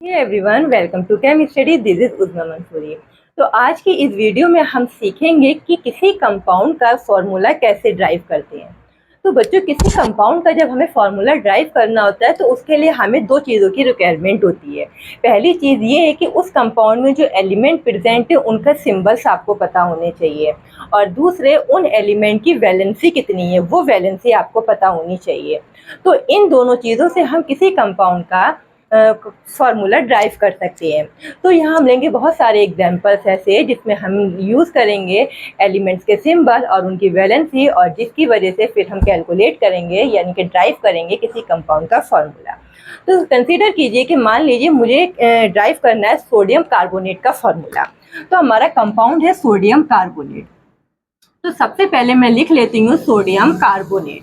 Everyone, welcome to chem study. This is Uzma Mansuri. तो आज की इस वीडियो में हम सीखेंगे कि किसी कंपाउंड का फॉर्मूला कैसे ड्राइव करते हैं। तो बच्चों, किसी कंपाउंड का जब हमें फॉर्मूला ड्राइव करना होता है तो उसके लिए हमें दो चीज़ों की रिक्वायरमेंट होती है। पहली चीज़ ये है कि उस कंपाउंड में जो एलिमेंट प्रेजेंट है उनका सिंबल्स आपको पता होने चाहिए, और दूसरे उन एलिमेंट की वैलेंसी कितनी है वो वैलेंसी आपको पता होनी चाहिए। तो इन दोनों चीज़ों से हम किसी कंपाउंड का फार्मूला ड्राइव कर सकते हैं। तो यहाँ हम लेंगे बहुत सारे एग्जांपल्स ऐसे जिसमें हम यूज़ करेंगे एलिमेंट्स के सिंबल और उनकी वैलेंसी, और जिसकी वजह से फिर हम कैलकुलेट करेंगे यानी कि ड्राइव करेंगे किसी कंपाउंड का फार्मूला। तो कंसीडर कीजिए कि मान लीजिए मुझे ड्राइव करना है सोडियम कार्बोनेट का फार्मूला। तो हमारा कंपाउंड है सोडियम कार्बोनेट। तो सबसे पहले मैं लिख लेती हूँ सोडियम कार्बोनेट।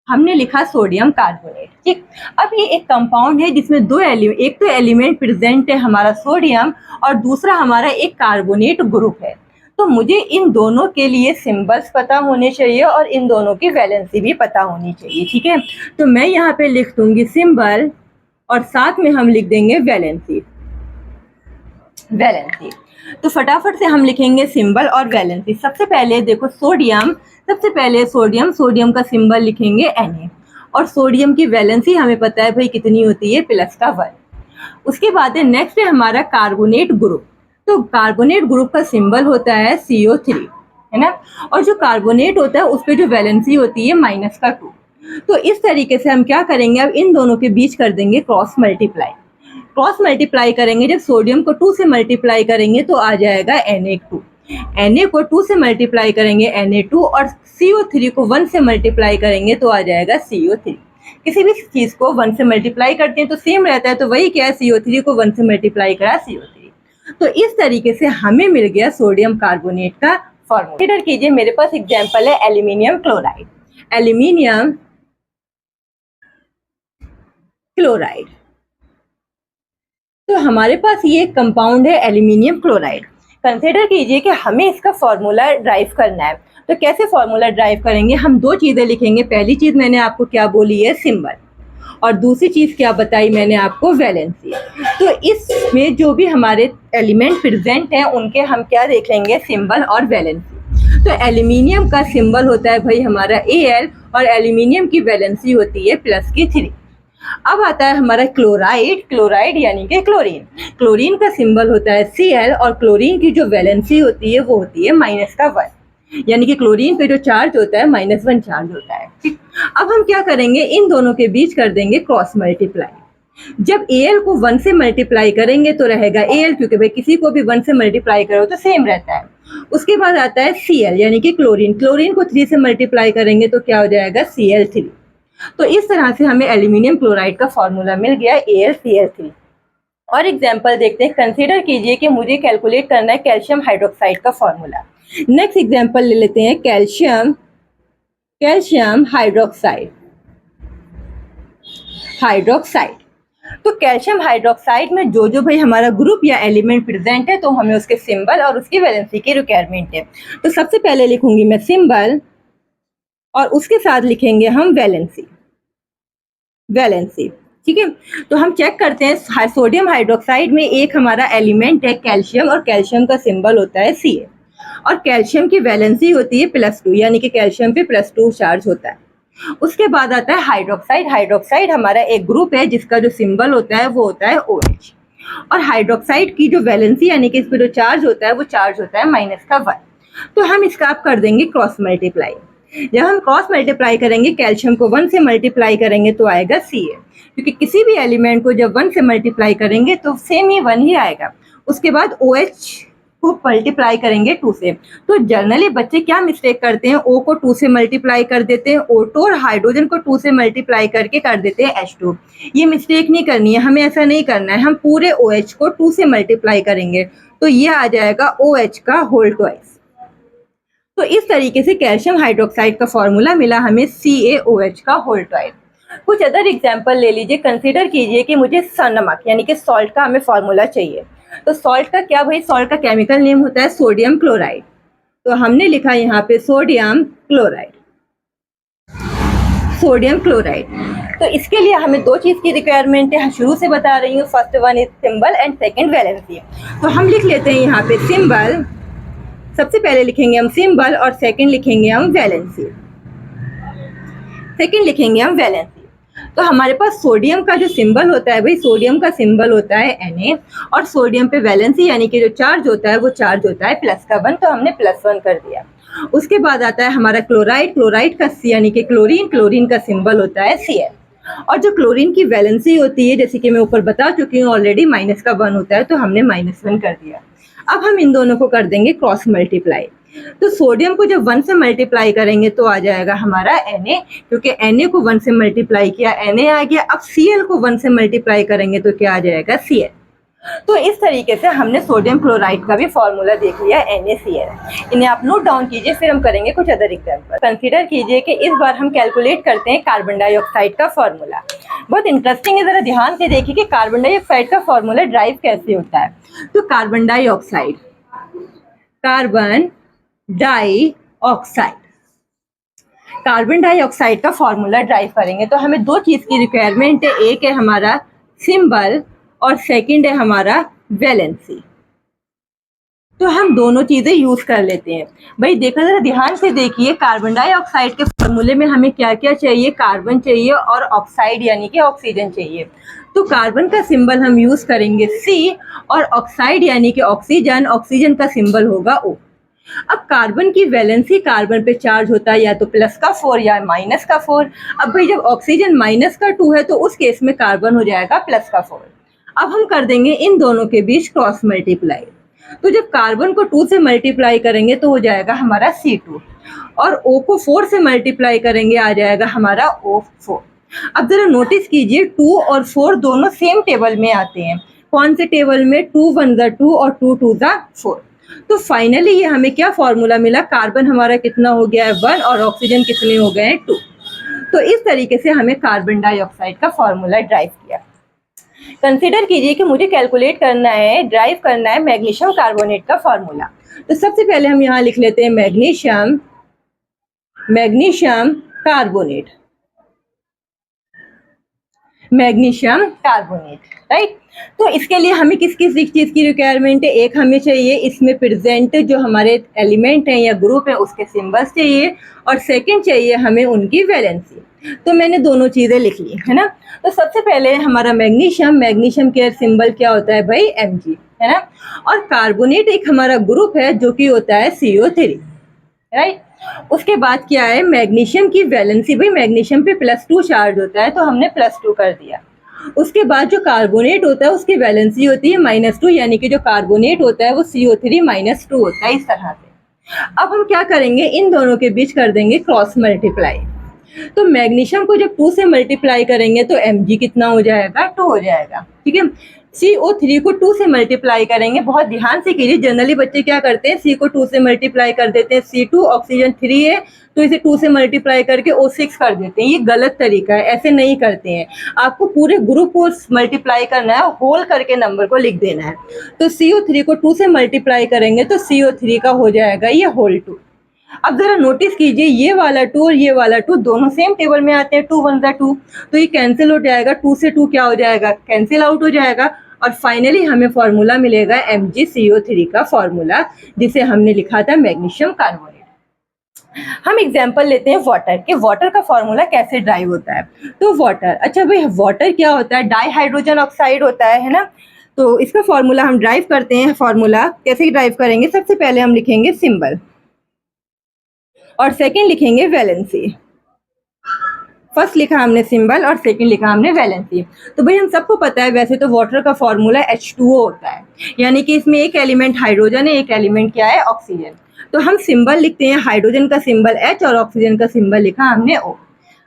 हमने लिखा सोडियम कार्बोनेट, ठीक। अब ये एक कंपाउंड है जिसमें दो एलिमेंट, एक तो एलिमेंट प्रेजेंट है हमारा सोडियम और दूसरा हमारा एक कार्बोनेट ग्रुप है। तो मुझे इन दोनों के लिए सिंबल्स पता होने चाहिए और इन दोनों की वैलेंसी भी पता होनी चाहिए, ठीक है। तो मैं यहाँ पे लिख दूंगी सिंबल और साथ में हम लिख देंगे वैलेंसी। तो फटाफट से हम लिखेंगे सिंबल और वैलेंसी। सबसे पहले देखो सोडियम, सबसे पहले सोडियम का सिंबल लिखेंगे Na, और सोडियम की वैलेंसी हमें पता है भाई कितनी होती है, +1। उसके बाद है नेक्स्ट है हमारा कार्बोनेट ग्रुप। तो कार्बोनेट ग्रुप का सिंबल होता है CO3, है ना। और जो कार्बोनेट होता है उस पर जो वैलेंसी होती है -2। तो इस तरीके से हम क्या करेंगे, अब इन दोनों के बीच कर देंगे क्रॉस मल्टीप्लाई करेंगे। जब सोडियम को 2 से मल्टीप्लाई करेंगे तो आ जाएगा Na2, Na को 2 से मल्टीप्लाई करेंगे Na2, और CO3 को 1 से मल्टीप्लाई करेंगे तो आ जाएगा CO3। किसी भी चीज़ को 1 से मल्टीप्लाई करते हैं तो सेम रहता है, तो वही क्या है, CO3 को 1 से मल्टीप्लाई करा CO3। तो इस तरीके से हमें मिल गया सोडियम कार्बोनेट का फॉर्मूला। कंसीडर कीजिए मेरे पास एग्जाम्पल है एल्यूमिनियम क्लोराइड। तो हमारे पास ये कंपाउंड है एल्यूमिनियम क्लोराइड। कंसिडर कीजिए कि हमें इसका फॉर्मूला ड्राइव करना है। तो कैसे फॉर्मूला ड्राइव करेंगे, हम दो चीज़ें लिखेंगे। पहली चीज़ मैंने आपको क्या बोली है, सिंबल, और दूसरी चीज़ क्या बताई मैंने आपको, वैलेंसी। तो इसमें जो भी हमारे एलिमेंट प्रेजेंट हैं उनके हम क्या देख लेंगे, सिंबल और वैलेंसी। तो एल्यूमिनियम का सिंबल होता है भाई हमारा Al, और एल्यूमिनियम की वैलेंसी होती है +3। अब आता है हमारा क्लोराइड यानी कि क्लोरीन का सिंबल होता है Cl, और क्लोरीन की जो वैलेंसी होती है वो होती है -1, यानी कि क्लोरीन पे जो चार्ज होता है -1 चार्ज होता है, ठीक। अब हम क्या करेंगे, इन दोनों के बीच कर देंगे क्रॉस मल्टीप्लाई। जब Al को 1 से मल्टीप्लाई करेंगे तो रहेगा Al, क्योंकि भाई किसी को भी 1 से मल्टीप्लाई करो तो सेम रहता है। उसके बाद आता है Cl यानी कि क्लोरीन को 3 से मल्टीप्लाई करेंगे तो क्या हो जाएगा, Cl3। तो इस तरह से हमें एल्यूमिनियम क्लोराइड का फॉर्मूला मिल गया, AlCl3। और एग्जांपल देखते हैं। कंसीडर कीजिए कि मुझे कैलकुलेट करना है कैल्शियम हाइड्रोक्साइड का फॉर्मूला। नेक्स्ट एग्जांपल ले लेते हैं कैल्शियम हाइड्रोक्साइड। तो कैल्शियम हाइड्रोक्साइड में जो भाई हमारा ग्रुप या एलिमेंट प्रेजेंट है तो हमें उसके सिंबल और उसकी वैलेंसी की रिक्वायरमेंट है। तो सबसे पहले लिखूंगी मैं सिंबल और उसके साथ लिखेंगे हम वैलेंसी, ठीक है। तो हम चेक करते हैं, सोडियम हाइड्रोक्साइड में एक हमारा एलिमेंट है कैल्शियम, और कैल्शियम का सिंबल होता है Ca, और कैल्शियम की वैलेंसी होती है +2, यानी कि कैल्शियम पे +2 चार्ज होता है। उसके बाद आता है हाइड्रोक्साइड हमारा एक ग्रुप है जिसका जो सिंबल होता है वो होता है OH, और हाइड्रोक्साइड की जो वैलेंसी यानी कि इस पर जो चार्ज होता है वो चार्ज होता है -1। तो हम इसका आप कर देंगे क्रॉस मल्टीप्लाई। जब हम क्रॉस मल्टीप्लाई करेंगे, कैल्शियम को 1 से मल्टीप्लाई करेंगे तो आएगा Ca, क्योंकि किसी भी एलिमेंट को जब 1 से मल्टीप्लाई करेंगे तो सेम ही 1 ही आएगा। उसके बाद OH को मल्टीप्लाई करेंगे 2 से। तो जनरली बच्चे क्या मिस्टेक करते हैं, O को 2 से मल्टीप्लाई कर देते हैं O2, और हाइड्रोजन को 2 से मल्टीप्लाई करके कर देते हैं H2। ये मिस्टेक नहीं करनी है, हमें ऐसा नहीं करना है। हम पूरे OH को 2 से मल्टीप्लाई करेंगे तो ये आ जाएगा OH का होल ट्वाइस। तो इस तरीके से कैल्शियम हाइड्रोक्साइड का फॉर्मूला मिला हमें CaOH का होल ट्वाइस। कुछ अदर एग्जांपल ले लीजिए। कंसीडर कीजिए कि मुझे नमक यानी कि सॉल्ट का हमें फॉर्मूला चाहिए। तो सॉल्ट का क्या भाई, सॉल्ट का केमिकल नेम होता है सोडियम क्लोराइड। तो हमने लिखा यहाँ पे सोडियम क्लोराइड। Sodium chloride. तो इसके लिए हमें दो चीज़ की रिक्वायरमेंट है, शुरू से बता रही हूँ। First one is symbol and second valency. तो हम लिख लेते हैं यहाँ पे सिंबल, सबसे पहले लिखेंगे हम सिंबल और सेकंड लिखेंगे हम वैलेंसी, सेकंड लिखेंगे हम वैलेंसी। तो हमारे पास सोडियम का जो सिंबल होता है भाई, सोडियम का सिंबल होता है Na, और सोडियम पे वैलेंसी यानी कि जो चार्ज होता है वो चार्ज होता है प्लस का 1, तो हमने +1 कर दिया। उसके बाद आता है हमारा क्लोराइड, क्लोराइड का C यानी कि क्लोरीन, क्लोरीन का सिंबल होता है Cl, और जो क्लोरीन की वैलेंसी होती है जैसे कि मैं ऊपर बता चुकी हूँ ऑलरेडी, -1 होता है, तो हमने -1 कर दिया। अब हम इन दोनों को कर देंगे क्रॉस मल्टीप्लाई। तो सोडियम को जब 1 से मल्टीप्लाई करेंगे तो आ जाएगा हमारा Na, क्योंकि Na को 1 से मल्टीप्लाई किया Na आ गया। अब Cl को 1 से मल्टीप्लाई करेंगे तो क्या आ जाएगा Cl। तो इस तरीके से हमने सोडियम क्लोराइड का भी फॉर्मूला देख लिया NaCl। इन्हें आप नोट डाउन कीजिए, फिर हम करेंगे कुछ अदर एग्जाम्पल। कंसीडर कीजिए कि इस बार हम कैलकुलेट करते हैं कार्बन डाइऑक्साइड का फॉर्मूला। बहुत इंटरेस्टिंग है, जरा ध्यान से देखिए कि कार्बन डाइऑक्साइड का फॉर्मूला ड्राइव कैसे होता है। तो carbon dioxide, carbon dioxide, carbon dioxide का फॉर्मूला ड्राइव करेंगे तो हमें दो चीज की रिक्वायरमेंट है, एक है हमारा सिंबल और सेकंड है हमारा वैलेंसी। तो हम दोनों चीजें यूज कर लेते हैं। भाई देखो जरा ध्यान से देखिए, कार्बन डाइऑक्साइड के फॉर्मूले में हमें क्या क्या चाहिए, कार्बन चाहिए और ऑक्साइड यानी कि ऑक्सीजन चाहिए। तो कार्बन का सिंबल हम यूज करेंगे C, और ऑक्साइड यानी कि ऑक्सीजन, ऑक्सीजन का सिंबल होगा O। अब कार्बन की वैलेंसी, कार्बन पे चार्ज होता है या तो +4 या -4। अब भाई जब ऑक्सीजन -2 है तो उस केस में कार्बन हो जाएगा +4। अब हम कर देंगे इन दोनों के बीच क्रॉस मल्टीप्लाई। तो जब कार्बन को 2 से मल्टीप्लाई करेंगे तो हो जाएगा हमारा C2, और O को 4 से मल्टीप्लाई करेंगे आ जाएगा हमारा O4। अब जरा नोटिस कीजिए 2 और 4 दोनों सेम टेबल में आते हैं। कौन से टेबल में? 2 1 ज़ा 2 और 2 2 ज़ा 4। तो फाइनली ये हमें क्या फॉर्मूला मिला, कार्बन हमारा कितना हो गया है 1 और ऑक्सीजन कितने हो गए हैं 2। तो इस तरीके से हमें कार्बन डाइऑक्साइड का फॉर्मूला ड्राइव किया। कंसीडर कीजिए कि मुझे कैलकुलेट करना है, ड्राइव करना है मैग्नीशियम कार्बोनेट का फॉर्मूला। तो सबसे पहले हम यहाँ लिख लेते हैं magnesium, magnesium carbonate, magnesium carbonate, right. तो इसके लिए हमें किस किस चीज़ की रिक्वायरमेंट है, एक हमें चाहिए इसमें प्रेजेंट जो हमारे एलिमेंट हैं या ग्रुप है उसके सिंबल्स चाहिए, और सेकंड चाहिए हमें उनकी वैलेंसी। तो मैंने दोनों चीज़ें लिख ली है ना। तो सबसे पहले हमारा मैग्नीशियम, मैग्नीशियम के सिंबल क्या होता है भाई Mg, है ना। और कार्बोनेट एक हमारा ग्रुप है जो कि होता है CO3, राइट। उसके बाद क्या है, मैग्नीशियम की वैलेंसी, भाई मैग्नीशियम पे +2 चार्ज होता है तो हमने +2 कर दिया। उसके बाद जो कार्बोनेट होता है उसकी वैलेंसी होती है -2, यानी कि जो कार्बोनेट होता है वो CO3 -2 होता है, इस तरह से। अब हम क्या करेंगे, इन दोनों के बीच कर देंगे क्रॉस मल्टीप्लाई। तो मैग्नीशियम को जब 2 से मल्टीप्लाई करेंगे तो Mg कितना हो जाएगा, 2 हो जाएगा, ठीक है। CO3 को 2 से मल्टीप्लाई करेंगे, बहुत ध्यान से कीजिए, जनरली बच्चे क्या करते हैं, C को 2 से मल्टीप्लाई कर देते हैं, C2 ऑक्सीजन 3 है तो इसे 2 से मल्टीप्लाई करके O6 कर देते हैं। ये गलत तरीका है, ऐसे नहीं करते हैं। आपको पूरे ग्रुप को मल्टीप्लाई करना है, होल करके नंबर को लिख देना है। तो CO3 को 2 से मल्टीप्लाई करेंगे तो CO3 का हो जाएगा ये होल 2। अब जरा नोटिस कीजिए, ये वाला 2 और ये वाला 2 दोनों सेम टेबल में आते हैं, 2 1 ज़ा 2, तो ये कैंसिल हो जाएगा, 2 से 2 क्या हो जाएगा, कैंसिल आउट हो जाएगा। और फाइनली हमें फॉर्मूला मिलेगा MgCO3 का फॉर्मूला, जिसे हमने लिखा था मैग्नीशियम कार्बोनेट। हम एग्जाम्पल लेते हैं वाटर के, वाटर का फॉर्मूला कैसे ड्राइव होता है। तो वाटर, अच्छा भाई वाटर क्या होता है, डाइहाइड्रोजन ऑक्साइड होता है ना। तो इसका फॉर्मूला हम ड्राइव करते हैं। फॉर्मूला कैसे ड्राइव करेंगे, सबसे पहले हम लिखेंगे सिंबल और सेकंड लिखेंगे वैलेंसी। फर्स्ट लिखा हमने सिंबल और सेकंड लिखा हमने वैलेंसी। तो भाई हम सबको पता है वैसे तो वाटर का फॉर्मूला H2O होता है, यानी कि इसमें एक एलिमेंट हाइड्रोजन है, एक एलिमेंट क्या है, ऑक्सीजन। तो हम सिंबल लिखते हैं, हाइड्रोजन का सिंबल H और ऑक्सीजन का सिंबल लिखा हमने O।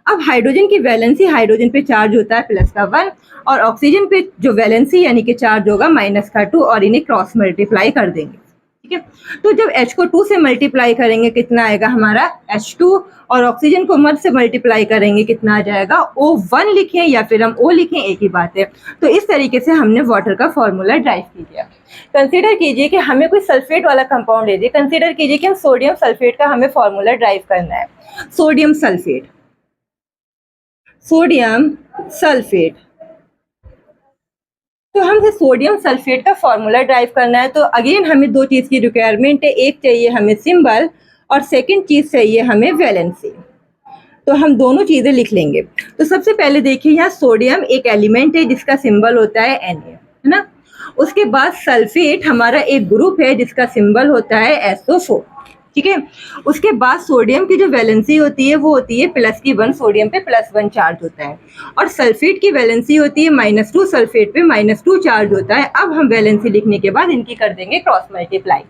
अब हाइड्रोजन की वैलेंसी, हाइड्रोजन पे चार्ज होता है +1 और ऑक्सीजन पे जो वैलेंसी यानी कि चार्ज होगा -2, और इन्हें क्रॉस मल्टीप्लाई कर देंगे, ठीक है। तो जब H को 2 से मल्टीप्लाई करेंगे कितना आएगा हमारा H2, और ऑक्सीजन को मर्ज से मल्टीप्लाई करेंगे कितना आ जाएगा, O1 लिखें या फिर हम O लिखें, एक ही बात है। तो इस तरीके से हमने वाटर का फॉर्मूला ड्राइव किया। कंसीडर कीजिए कि हमें कोई सल्फेट वाला कंपाउंड दे दिए, कंसीडर कीजिए कि हम सोडियम सल्फेट का हमें फॉर्मूला ड्राइव करना है। Sodium sulphate, sodium sulphate. तो हमसे सोडियम सल्फेट का फॉर्मूला ड्राइव करना है, तो अगेन हमें दो चीज़ की रिक्वायरमेंट है, एक चाहिए हमें सिंबल और सेकंड चीज़ चाहिए हमें वैलेंसी। तो हम दोनों चीज़ें लिख लेंगे। तो सबसे पहले देखिए, यहाँ सोडियम एक एलिमेंट है जिसका सिंबल होता है Na, है ना। उसके बाद सल्फेट हमारा एक ग्रुप है जिसका सिंबल होता है SO4, ठीक है। उसके बाद सोडियम की जो वैलेंसी होती है वो होती है +1, सोडियम पे +1 चार्ज होता है, और सल्फेट की वैलेंसी होती है -2, सल्फेट पे -2 चार्ज होता है। अब हम वैलेंसी लिखने के बाद इनकी कर देंगे क्रॉस मल्टीप्लाई।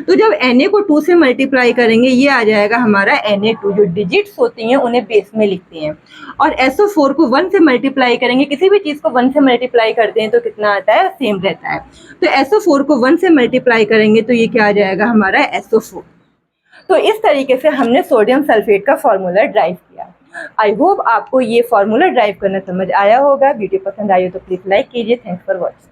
तो जब Na को 2 से मल्टीप्लाई करेंगे ये आ जाएगा हमारा Na2। जो डिजिट्स होती हैं उन्हें बेस में लिखते हैं। और SO4 को 1 से मल्टीप्लाई करेंगे, किसी भी चीज़ को 1 से मल्टीप्लाई करते हैं तो कितना आता है, सेम रहता है। तो SO4 को 1 से मल्टीप्लाई करेंगे तो ये क्या आ जाएगा हमारा SO4। तो इस तरीके से हमने सोडियम सल्फेट का फॉर्मूला ड्राइव किया। आई होप आपको ये फॉर्मूला ड्राइव करना समझ आया होगा। वीडियो पसंद आई हो तो प्लीज़ लाइक कीजिए। Thanks for watching.